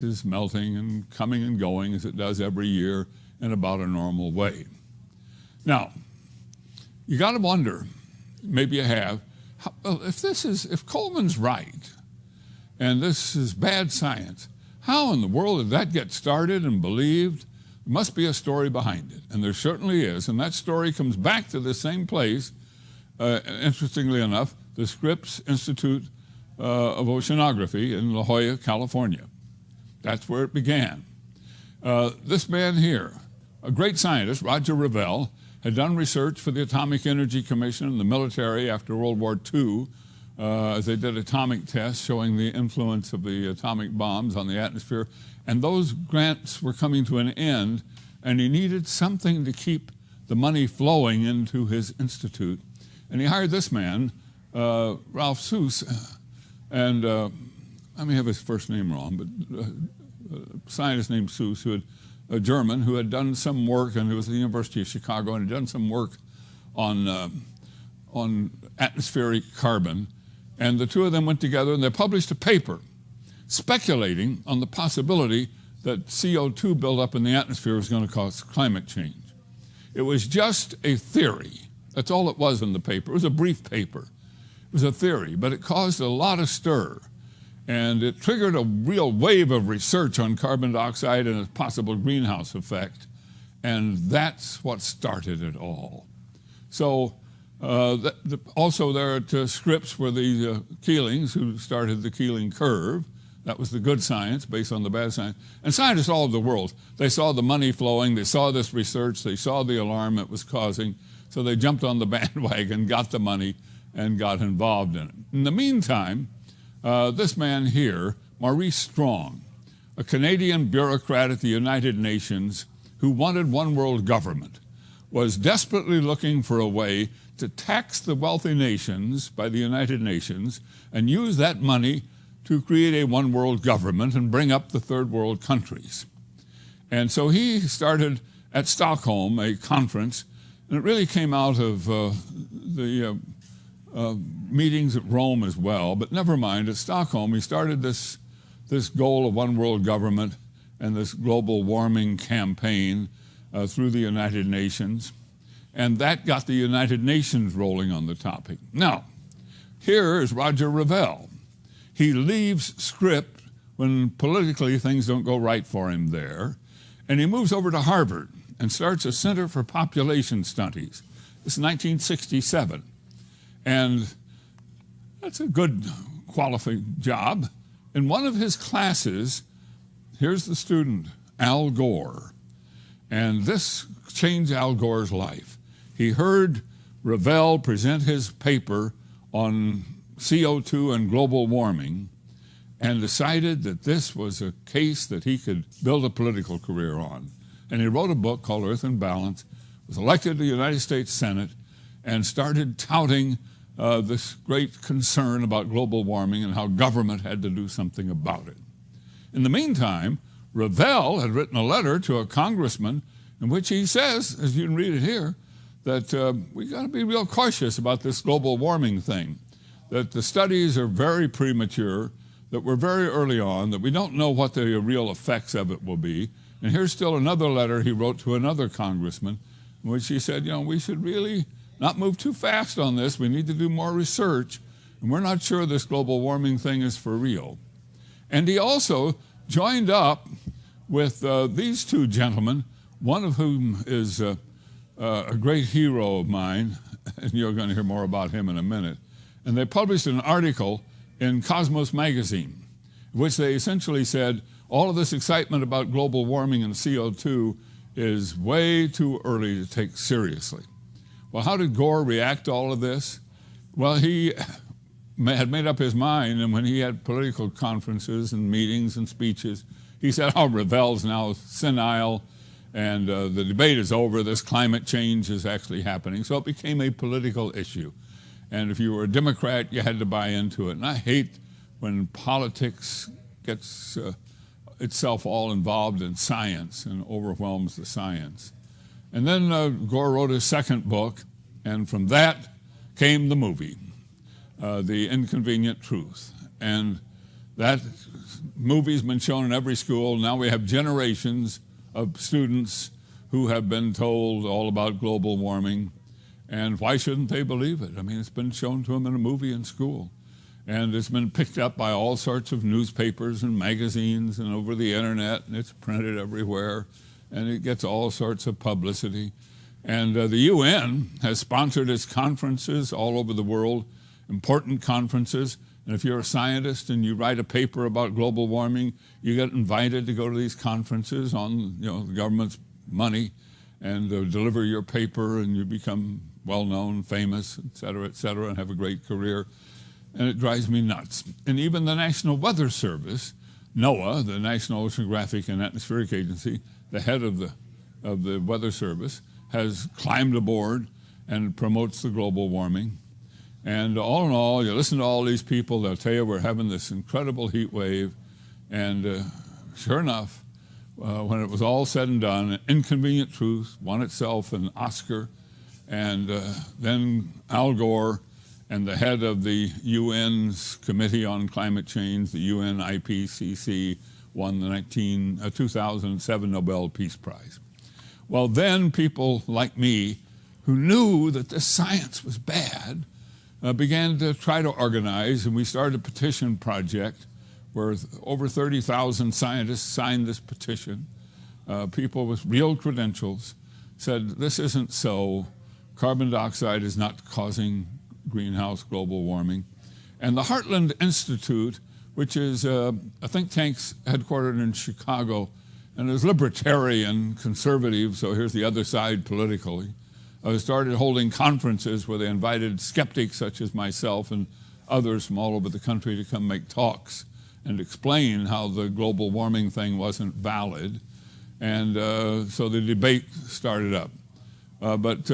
is melting and coming and going as it does every year in about a normal way. Now, you got to wonder, maybe you have, if Coleman's right and this is bad science, how in the world did that get started and believed? There must be a story behind it, and there certainly is, and that story comes back to the same place, interestingly enough, the Scripps Institute of Oceanography in La Jolla, California. That's where it began. This man here, a great scientist, Roger Revelle, had done research for the Atomic Energy Commission and the military after World War II, as they did atomic tests showing the influence of the atomic bombs on the atmosphere. And those grants were coming to an end, and he needed something to keep the money flowing into his institute. And he hired this man, Ralph Suess, and I may have his first name wrong, but a scientist named Suess, who had a German who had done some work, and it was at the University of Chicago, and had done some work on atmospheric carbon. And the two of them went together and they published a paper speculating on the possibility that CO2 buildup in the atmosphere was going to cause climate change. It was just a theory. That's all it was in the paper. It was a brief paper. It was a theory, but it caused a lot of stir. And it triggered a real wave of research on carbon dioxide and its possible greenhouse effect. And that's what started it all. So also there at Scripps were the Keelings who started the Keeling curve. That was the good science based on the bad science. And scientists all over the world, they saw the money flowing, they saw this research, they saw the alarm it was causing, so they jumped on the bandwagon, got the money, and got involved in it. In the meantime, this man here, Maurice Strong, a Canadian bureaucrat at the United Nations who wanted one world government, was desperately looking for a way to tax the wealthy nations by the United Nations and use that money to create a one world government and bring up the third world countries. And so he started at Stockholm a conference, and it really came out of the meetings at Rome as well, but never mind, at Stockholm he started this goal of one world government and this global warming campaign through the United Nations, and that got the United Nations rolling on the topic. Now, here is Roger Revelle. He leaves Scripps when politically things don't go right for him there, and he moves over to Harvard and starts a Center for Population Studies. This is 1967. And that's a good qualified job. In one of his classes, here's the student, Al Gore. And this changed Al Gore's life. He heard Revelle present his paper on CO2 and global warming and decided that this was a case that he could build a political career on. And he wrote a book called Earth in Balance, was elected to the United States Senate, and started touting this great concern about global warming and how government had to do something about it. In the meantime, Revelle had written a letter to a congressman in which he says, as you can read it here, that we've got to be real cautious about this global warming thing, that the studies are very premature, that we're very early on, that we don't know what the real effects of it will be. And here's still another letter he wrote to another congressman in which he said, we should really not move too fast on this. We need to do more research, and we're not sure this global warming thing is for real. And he also joined up with these two gentlemen, one of whom is a great hero of mine, and you're going to hear more about him in a minute. And they published an article in Cosmos magazine, in which they essentially said, all of this excitement about global warming and CO2 is way too early to take seriously. Well, how did Gore react to all of this? Well, he had made up his mind, and when he had political conferences and meetings and speeches, he said, Revelle's now senile, and the debate is over, this climate change is actually happening. So it became a political issue. And if you were a Democrat, you had to buy into it. And I hate when politics gets itself all involved in science and overwhelms the science. And then Gore wrote his second book, and from that came the movie, The Inconvenient Truth. And That movie's been shown in every school. Now we have generations of students who have been told all about global warming. And why shouldn't they believe it? I mean, it's been shown to them in a movie in school. And it's been picked up by all sorts of newspapers and magazines and over the internet, and it's printed everywhere, and it gets all sorts of publicity. And the UN has sponsored its conferences all over the world, important conferences. And if you're a scientist and you write a paper about global warming, you get invited to go to these conferences on the government's money and deliver your paper, and you become well-known, famous, et cetera, and have a great career. And it drives me nuts. And even the National Weather Service, NOAA, the National Oceanographic and Atmospheric Agency, the head of the Weather Service, has climbed aboard and promotes the global warming. And all in all, you listen to all these people, they'll tell you we're having this incredible heat wave. And sure enough, when it was all said and done, Inconvenient Truth won itself an Oscar. And then Al Gore and the head of the UN's Committee on Climate Change, the UN IPCC, won the 2007 Nobel Peace Prize. Well, then people like me who knew that this science was bad began to try to organize, and we started a petition project where over 30,000 scientists signed this petition. People with real credentials said, this isn't so. Carbon dioxide is not causing greenhouse global warming. And the Heartland Institute, which is a think tank headquartered in Chicago, and is libertarian, conservative, so here's the other side politically, started holding conferences where they invited skeptics such as myself and others from all over the country to come make talks and explain how the global warming thing wasn't valid. And so the debate started up. But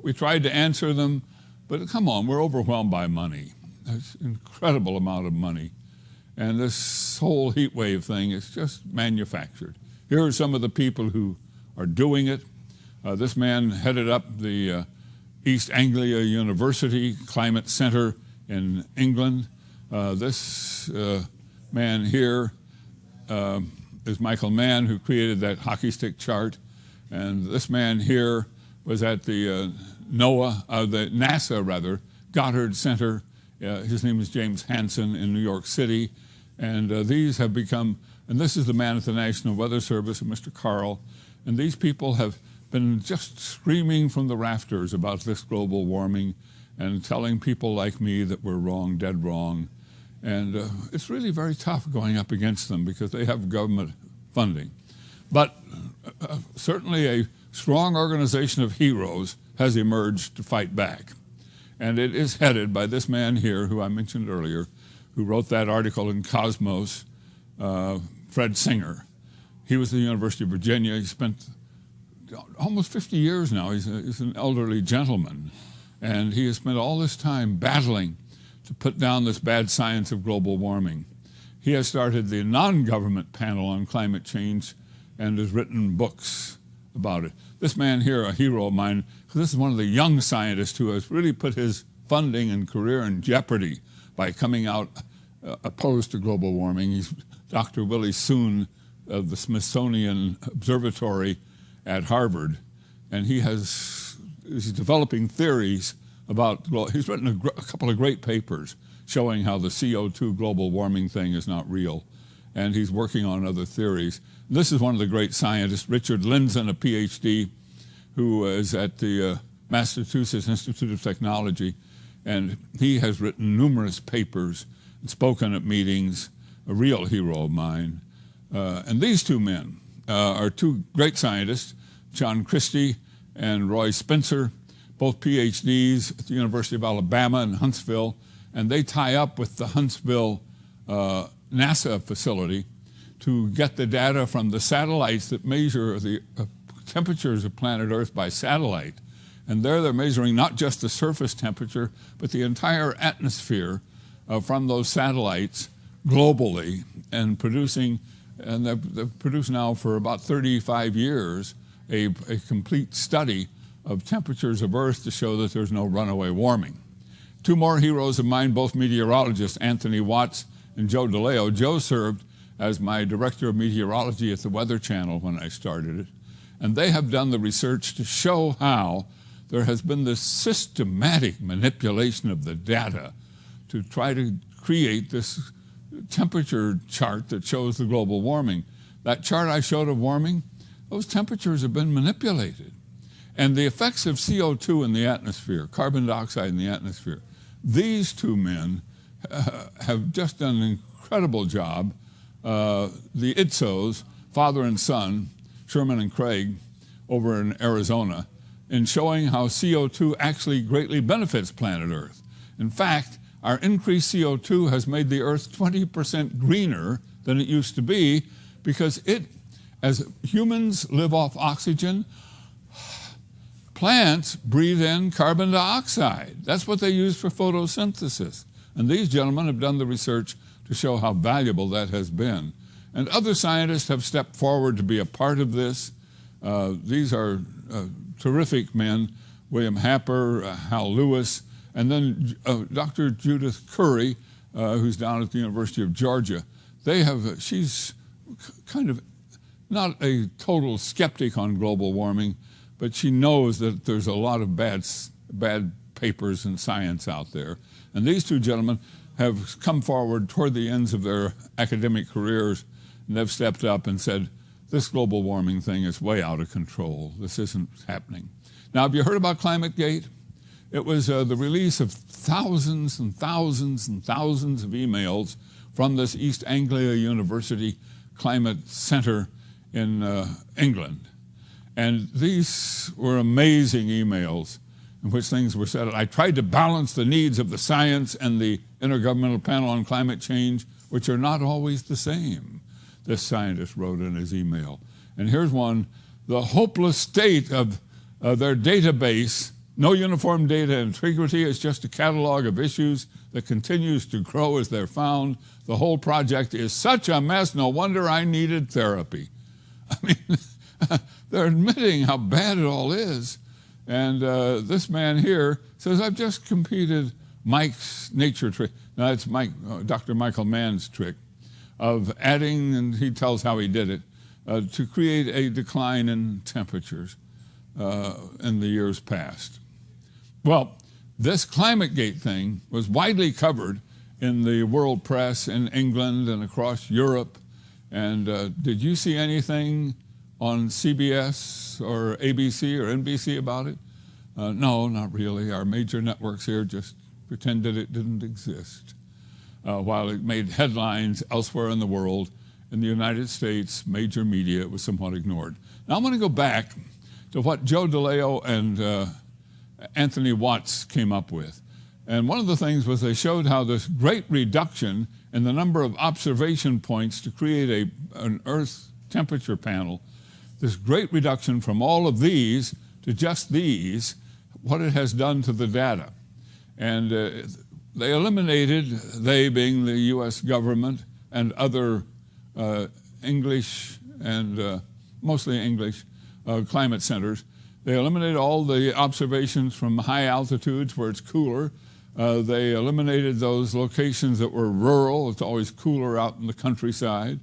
we tried to answer them, but come on, we're overwhelmed by money. It's an incredible amount of money. And this whole heat wave thing is just manufactured. Here are some of the people who are doing it. This man headed up the East Anglia University Climate Center in England. This man here is Michael Mann, who created that hockey stick chart. And this man here was at the NASA Goddard Center. His name is James Hansen in New York City. And these have become, and this is the man at the National Weather Service, Mr. Carl. And these people have been just screaming from the rafters about this global warming and telling people like me that we're wrong, dead wrong. And it's really very tough going up against them because they have government funding. But certainly a strong organization of heroes has emerged to fight back. And it is headed by this man here, who I mentioned earlier, who wrote that article in Cosmos, Fred Singer. He was at the University of Virginia. He spent almost 50 years now. He's an elderly gentleman. And he has spent all this time battling to put down this bad science of global warming. He has started the non-government panel on climate change and has written books about it. This man here, a hero of mine, this is one of the young scientists who has really put his funding and career in jeopardy by coming out opposed to global warming. He's Dr. Willie Soon of the Smithsonian Observatory at Harvard, and he's developing theories about, he's written a couple of great papers showing how the CO2 global warming thing is not real, and he's working on other theories. This is one of the great scientists, Richard Lindzen, a PhD, who is at the Massachusetts Institute of Technology, and he has written numerous papers and spoken at meetings, a real hero of mine. And these two men are two great scientists, John Christie and Roy Spencer, both PhDs at the University of Alabama in Huntsville, and they tie up with the Huntsville NASA facility to get the data from the satellites that measure the temperatures of planet Earth by satellite. And there they're measuring not just the surface temperature, but the entire atmosphere from those satellites globally, and producing, and they've produced now for about 35 years a complete study of temperatures of Earth to show that there's no runaway warming. Two more heroes of mine, both meteorologists, Anthony Watts and Joe DeLeo. Joe served as my director of meteorology at the Weather Channel when I started it. And they have done the research to show how there has been this systematic manipulation of the data to try to create this temperature chart that shows the global warming. That chart I showed of warming, those temperatures have been manipulated. And the effects of CO2 in the atmosphere, carbon dioxide in the atmosphere, these two men have just done an incredible job. The ITSOs, father and son, Sherman and Craig, over in Arizona, in showing how CO2 actually greatly benefits planet Earth. In fact, our increased CO2 has made the Earth 20% greener than it used to be, because as humans live off oxygen, plants breathe in carbon dioxide. That's what they use for photosynthesis. And these gentlemen have done the research to show how valuable that has been. And other scientists have stepped forward to be a part of this. These are terrific men, William Happer, Hal Lewis, and then Dr. Judith Curry, who's down at the University of Georgia. She's kind of not a total skeptic on global warming, but she knows that there's a lot of bad papers in science out there. And these two gentlemen have come forward toward the ends of their academic careers, and they've stepped up and said, this global warming thing is way out of control. This isn't happening. Now, have you heard about ClimateGate? It was the release of thousands and thousands and thousands of emails from this East Anglia University Climate Center in England. And these were amazing emails in which things were said. I tried to balance the needs of the science and the Intergovernmental Panel on Climate Change, which are not always the same, this scientist wrote in his email. And here's one: the hopeless state of their database, no uniform data integrity, is just a catalog of issues that continues to grow as they're found. The whole project is such a mess, no wonder I needed therapy. I mean, they're admitting how bad it all is. And this man here says, I've just completed Mike's nature trick. Now, it's Dr. Michael Mann's trick of adding, and he tells how he did it, to create a decline in temperatures in the years past. Well, this ClimateGate thing was widely covered in the world press in England and across Europe. And did you see anything on CBS or ABC or NBC about it? No, not really. Our major networks here just pretended it didn't exist. While it made headlines elsewhere in the world, in the United States, major media, it was somewhat ignored. Now I'm going to go back to what Joe DeLeo and Anthony Watts came up with. And one of the things was they showed how this great reduction in the number of observation points to create an Earth temperature panel, this great reduction from all of these to just these, what it has done to the data. And they eliminated, they being the US government and other English and mostly English climate centers. They eliminated all the observations from high altitudes where it's cooler. They eliminated those locations that were rural. It's always cooler out in the countryside.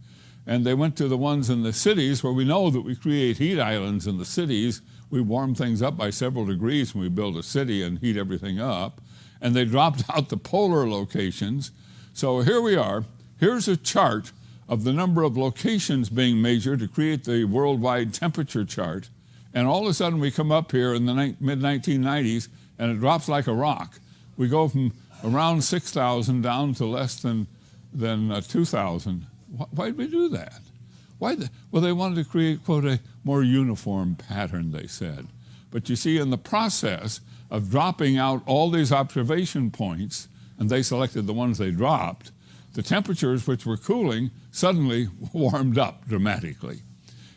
And they went to the ones in the cities where we know that we create heat islands in the cities. We warm things up by several degrees when we build a city and heat everything up. And they dropped out the polar locations. So here we are. Here's a chart of the number of locations being measured to create the worldwide temperature chart. And all of a sudden we come up here in the mid-1990s and it drops like a rock. We go from around 6,000 down to less than 2,000. Why did we do that? Well, they wanted to create, quote, a more uniform pattern, they said. But you see, in the process of dropping out all these observation points, and they selected the ones they dropped, the temperatures which were cooling suddenly warmed up dramatically.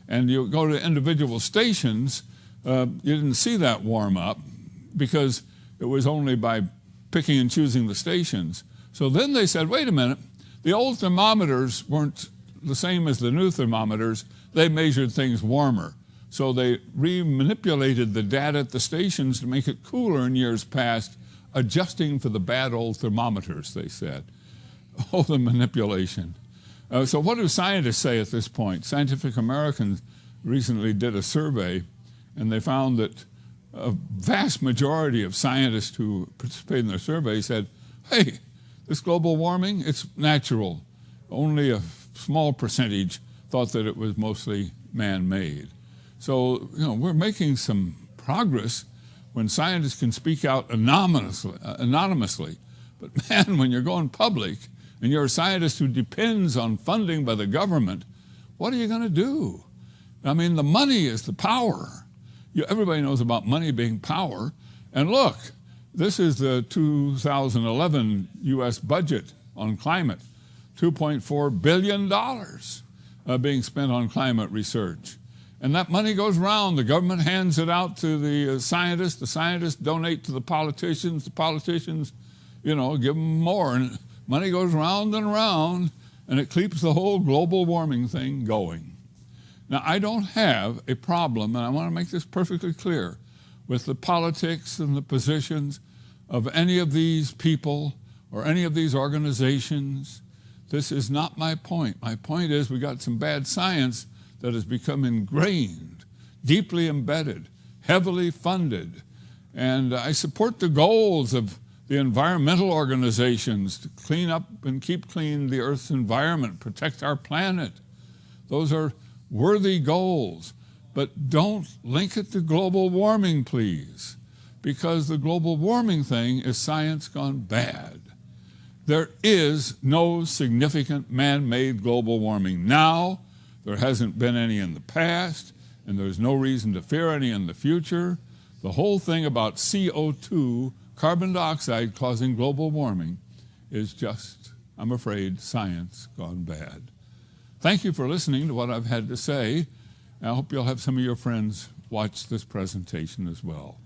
And you go to individual stations, you didn't see that warm up because it was only by picking and choosing the stations. So then they said, wait a minute, the old thermometers weren't the same as the new thermometers. They measured things warmer. So they re-manipulated the data at the stations to make it cooler in years past, adjusting for the bad old thermometers, they said. Oh, the manipulation. So what do scientists say at this point? Scientific American recently did a survey, and they found that a vast majority of scientists who participated in their survey said, hey, this global warming, it's natural. Only a small percentage thought that it was mostly man-made. So, we're making some progress when scientists can speak out anonymously. But man, when you're going public and you're a scientist who depends on funding by the government, what are you going to do? I mean, the money is the power. Everybody knows about money being power. And look, this is the 2011 U.S. budget on climate, $2.4 billion being spent on climate research. And that money goes around. The government hands it out to the scientists donate to the politicians give them more. And money goes round and round, and it keeps the whole global warming thing going. Now, I don't have a problem, and I want to make this perfectly clear, with the politics and the positions of any of these people or any of these organizations. This is not my point. My point is we got some bad science that has become ingrained, deeply embedded, heavily funded. And I support the goals of the environmental organizations to clean up and keep clean the Earth's environment, protect our planet. Those are worthy goals. But don't link it to global warming, please, because the global warming thing is science gone bad. There is no significant man-made global warming now. There hasn't been any in the past, and there's no reason to fear any in the future. The whole thing about CO2, carbon dioxide causing global warming, is just, I'm afraid, science gone bad. Thank you for listening to what I've had to say. I hope you'll have some of your friends watch this presentation as well.